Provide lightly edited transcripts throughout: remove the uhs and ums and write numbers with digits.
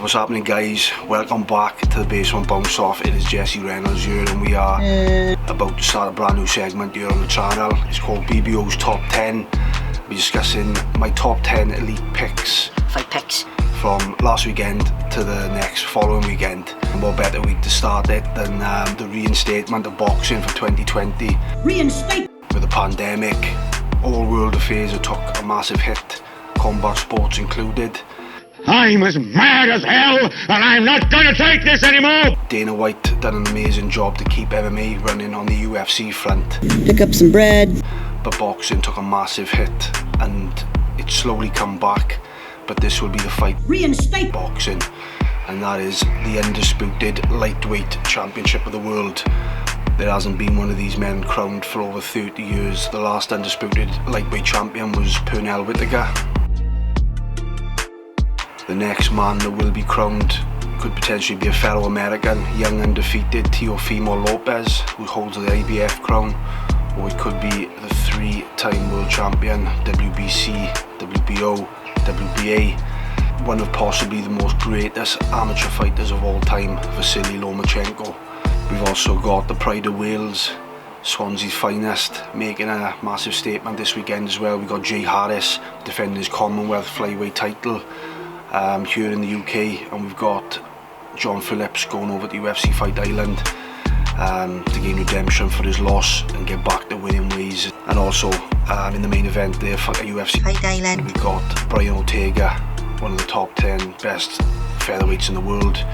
What's happening, guys? Welcome back to the Basement Bounce Off. It is Jesse Reynolds here, and we are about to start a brand new segment here on the channel. It's called BBO's Top 10. We're discussing my top 10 elite picks. Fight picks. From last weekend to the next following weekend. And what better week to start it than the reinstatement of boxing for 2020. Reinstate! With the pandemic, all world affairs have took a massive hit, combat sports included. I'm as mad as hell, and I'm not gonna take this anymore! Dana White done an amazing job to keep MMA running on the UFC front. Pick up some bread. But boxing took a massive hit, and it's slowly come back. But this will be the fight. Reinstate boxing, and that is the undisputed lightweight championship of the world. There hasn't been one of these men crowned for over 30 years. The last undisputed lightweight champion was Pernell Whitaker. The next man that will be crowned could potentially be a fellow American, young undefeated Teofimo Lopez, who holds the IBF crown, or it could be the three-time world champion, WBC, WBO, WBA, one of possibly the most greatest amateur fighters of all time, Vasily Lomachenko. We've also got the Pride of Wales, Swansea's finest, making a massive statement this weekend as well. We've got Jay Harris defending his Commonwealth flyweight title here in the UK, and we've got John Phillips going over to UFC Fight Island to gain redemption for his loss and get back to winning ways. And also in the main event there for UFC Fight Island, we've got Brian Ortega, one of the top 10 best featherweights in the world,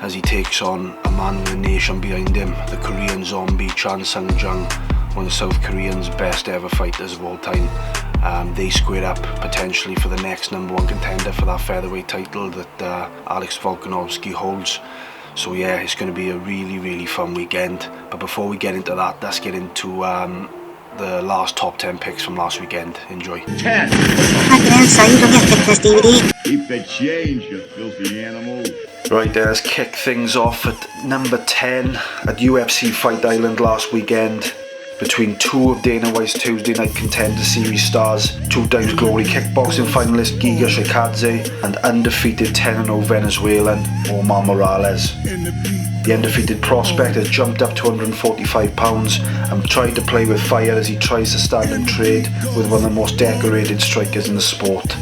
as he takes on a man with a nation behind him, the Korean zombie Chan Sung-jung, one of South Korea's best ever fighters of all time. They square up potentially for the next #1 contender for that featherweight title that Alex Volkanovski holds. So yeah, it's going to be a really fun weekend. But before we get into that, let's get into the last top 10 picks from last weekend. Enjoy. 10. Fucking inside, you don't get to pick this DVD. Keep the change, you filthy animal. Right, let's kick things off at number 10 at UFC Fight Island last weekend. Between two of Dana White's Tuesday Night Contender Series stars, 2 times Glory kickboxing finalist Giga Chikadze and undefeated 10-0 Venezuelan Omar Morales. The undefeated prospect has jumped up to 145 pounds and tried to play with fire as he tries to stand and trade with one of the most decorated strikers in the sport.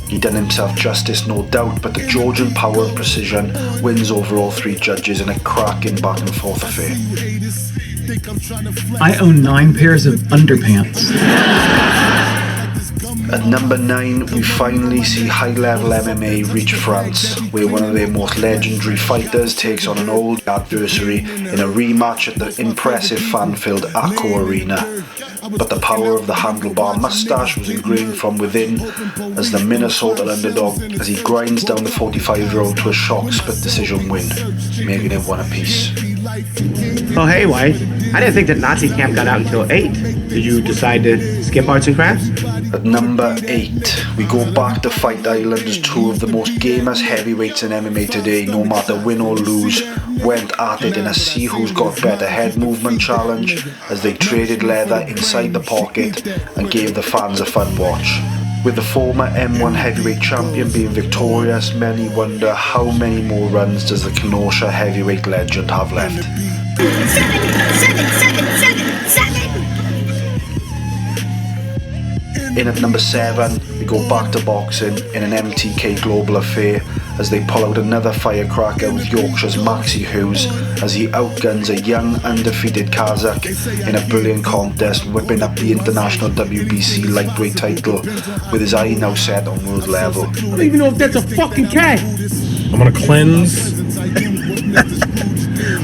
He done himself justice, no doubt, but the Georgian power and precision wins over all 3 judges in a cracking back and forth affair. I own 9 pairs of underpants. At number 9, we finally see high-level MMA reach France, where one of their most legendary fighters takes on an old adversary in a rematch at the impressive fan-filled Accor Arena. But the power of the handlebar moustache was ingrained from within as the Minnesota underdog as he grinds down the 45-year-old to a shock split decision win, making it 1 apiece. Oh hey White, I didn't think that Nazi camp got out until 8. Did you decide to skip arts and crafts? At number 8, we go back to Fight Island as 2 of the most gamest heavyweights in MMA today, no matter win or lose, went at it in a see who's got better head movement challenge as they traded leather inside the pocket and gave the fans a fun watch. With the former M1 heavyweight champion being victorious, many wonder how many more runs does the Kenosha heavyweight legend have left. 7. In at number 7, we go back to boxing in an MTK Global affair as they pull out another firecracker with Yorkshire's Maxi Hughes as he outguns a young undefeated Kazakh in a brilliant contest, whipping up the international WBC lightweight title with his eye now set on world level. I don't even know if that's a fucking cat. I'm gonna cleanse.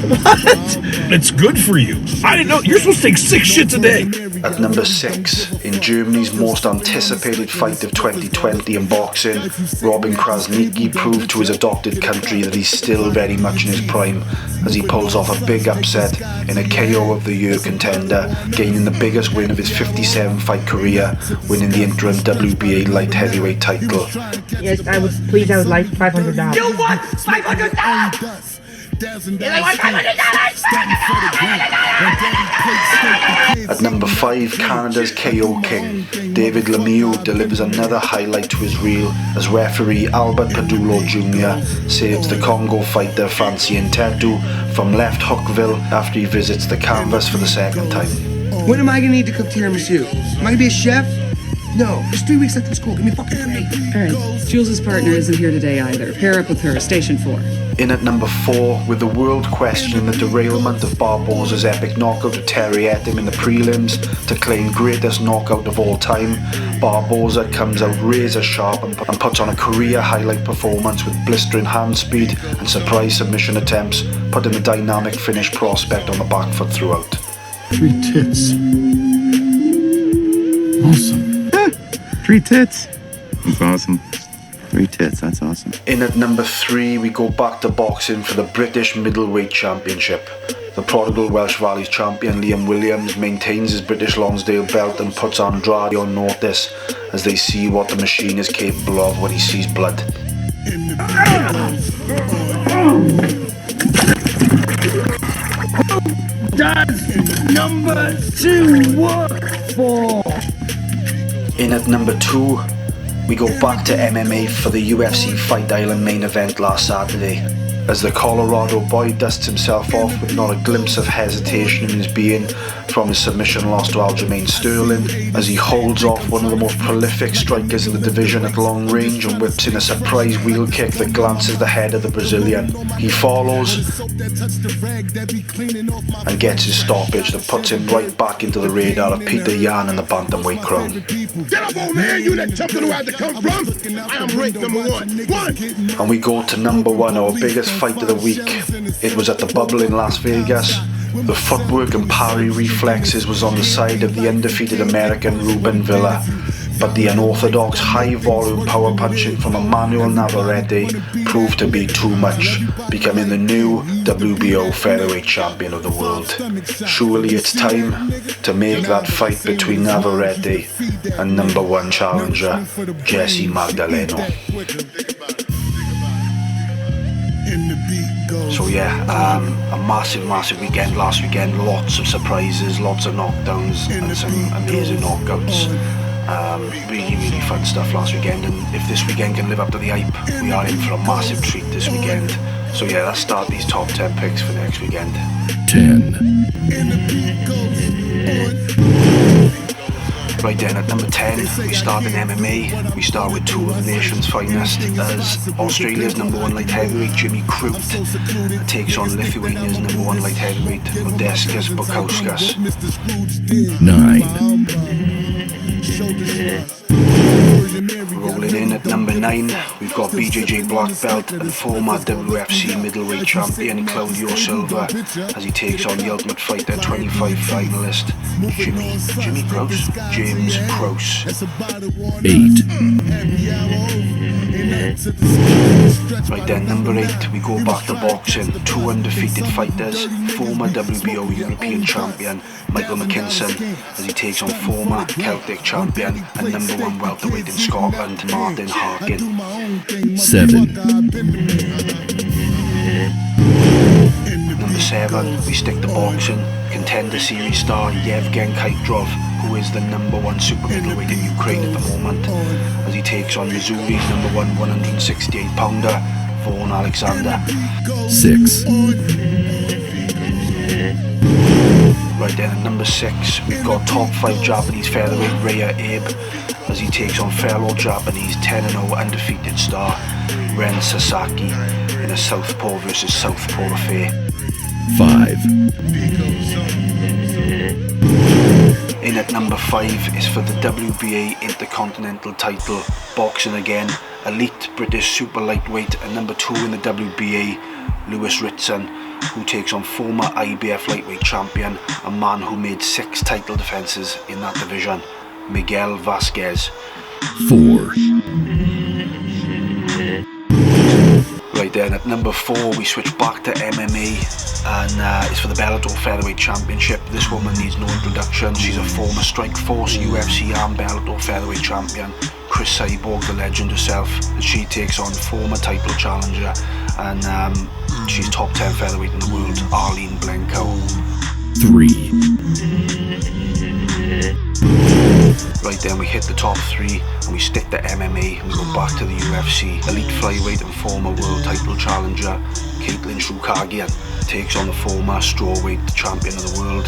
What? It's good for you. I didn't know. You're supposed to take 6 shits a day. At number 6, in Germany's most anticipated fight of 2020 in boxing, Robin Krasniqi proved to his adopted country that he's still very much in his prime as he pulls off a big upset in a KO of the year contender, gaining the biggest win of his 57-fight career, winning the interim WBA light heavyweight title. Yes, I would like $500. You want $500? At number 5, Canada's KO King, David Lemieux delivers another highlight to his reel as referee Albert Padulo Jr. saves the Congo fighter Francien Tetu from left hookville after he visits the canvas for the second time. When am I gonna need to cook tiramisu? Am I gonna be a chef? No, it's 3 weeks left in school. Give me fucking 3. Alright, Jules' partner isn't here today either. Pair up with her, station 4. In at number 4, with the world questioning the derailment of Barboza's epic knockout of Terry Etim in the prelims to claim greatest knockout of all time, Barboza comes out razor sharp and puts on a career highlight performance with blistering hand speed and surprise submission attempts, putting the dynamic Finnish prospect on the back foot throughout. 3 tits. Awesome. 3 tits. That's awesome. 3 tits, that's awesome. In at number 3, we go back to boxing for the British Middleweight Championship. The prodigal Welsh Valleys champion Liam Williams maintains his British Lonsdale belt and puts Andrade on notice as they see what the machine is capable of when he sees blood. Does number 2 work for? In at number 2, we go back to MMA for the UFC Fight Island main event last Saturday, as the Colorado boy dusts himself off with not a glimpse of hesitation in his being from his submission loss to Aljamain Sterling, as he holds off one of the most prolific strikers in the division at long range and whips in a surprise wheel kick that glances the head of the Brazilian. He follows and gets his stoppage that puts him right back into the radar of Peter Yan and the bantamweight crown. Get up, old man, you that tough little where to come from? I am ranked number 1. And we go to number 1, our biggest fight of the week. It was at the Bubble in Las Vegas. The footwork and parry reflexes was on the side of the undefeated American Ruben Villa, but the unorthodox high-volume power punching from Emmanuel Navarrete proved to be too much, becoming the new WBO featherweight champion of the world. Surely it's time to make that fight between Navarrete and number 1 challenger Jesse Magdaleno. So yeah, a massive weekend last weekend. Lots of surprises, lots of knockdowns and some amazing knockouts. Really fun stuff last weekend, and if this weekend can live up to the hype, we are in for a massive treat this weekend. So yeah, let's start these top 10 picks for next weekend. 10. Right then, at number 10, we start in MMA. We start with 2 of the nation's finest, as Australia's number 1 light heavyweight Jimmy Crute takes on Lithuania's number 1 light heavyweight Modestas Bukauskas. 9. Rolling in at number 9, we've got BJJ black belt and former WFC middleweight champion Claudio Silva as he takes on the Ultimate Fighter 25 finalist James Krause. 8. Right then, number 8, we go back to boxing. 2 undefeated fighters, former WBO European champion Michael McKinson as he takes on former Celtic champion and number 1 welterweight in Scotland Martin Harkin. 7. Number 7, we stick to boxing. Contender Series star Yevgen Kaitrov, who is the number 1 super middleweight in Ukraine at the moment, as he takes on Missouri's number 1 168 pounder Vaughan Alexander. 6. Right then, at number 6, we've got top 5 Japanese featherweight Rhea Abe as he takes on fellow Japanese 10-0 undefeated star Ren Sasaki in a Southpaw versus Southpaw affair. 5. In at number 5 is for the WBA Intercontinental title, boxing again, elite British super lightweight and number 2 in the WBA, Lewis Ritson, who takes on former IBF lightweight champion, a man who made 6 title defences in that division, Miguel Vasquez. 4. Right then, at number 4 we switch back to MMA and it's for the Bellator Featherweight Championship. This woman needs no introduction. She's a former Strikeforce, UFC and Bellator Featherweight Champion, Chris Cyborg, the legend herself, and she takes on former title challenger and she's top 10 featherweight in the world, Arlene Blencow. 3. Right then, we hit the top 3 and we stick to MMA and we go back to the UFC. Elite flyweight and former world title challenger Caitlin Chookagian takes on the former strawweight champion of the world,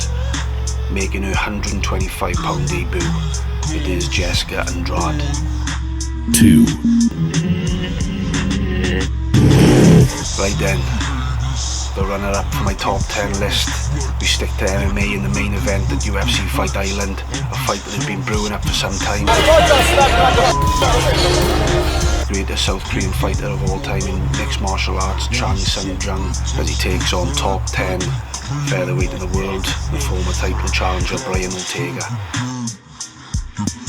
making her 125-pound debut. It is Jessica Andrade. 2. Right then, the runner-up for my top 10 list. We stick to MMA in the main event at UFC Fight Island, a fight that has been brewing up for some time. Greatest South Korean fighter of all time in mixed martial arts, Chan Sung-jung, as he takes on top 10 featherweight in the world, the former title challenger Brian Ortega.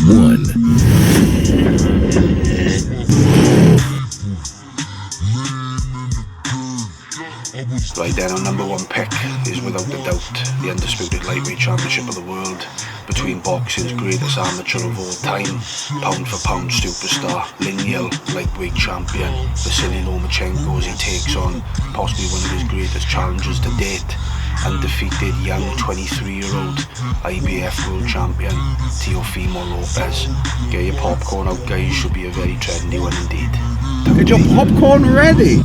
1. Right then, our number 1 pick is without a doubt the undisputed lightweight championship of the world between boxing's greatest amateur of all time, pound for pound superstar, lineal lightweight champion Vasily Lomachenko, as he takes on possibly one of his greatest challengers to date, undefeated young 23-year-old IBF world champion Teofimo Lopez. Get your popcorn out, guys, should be a very trendy one indeed. Get your popcorn ready!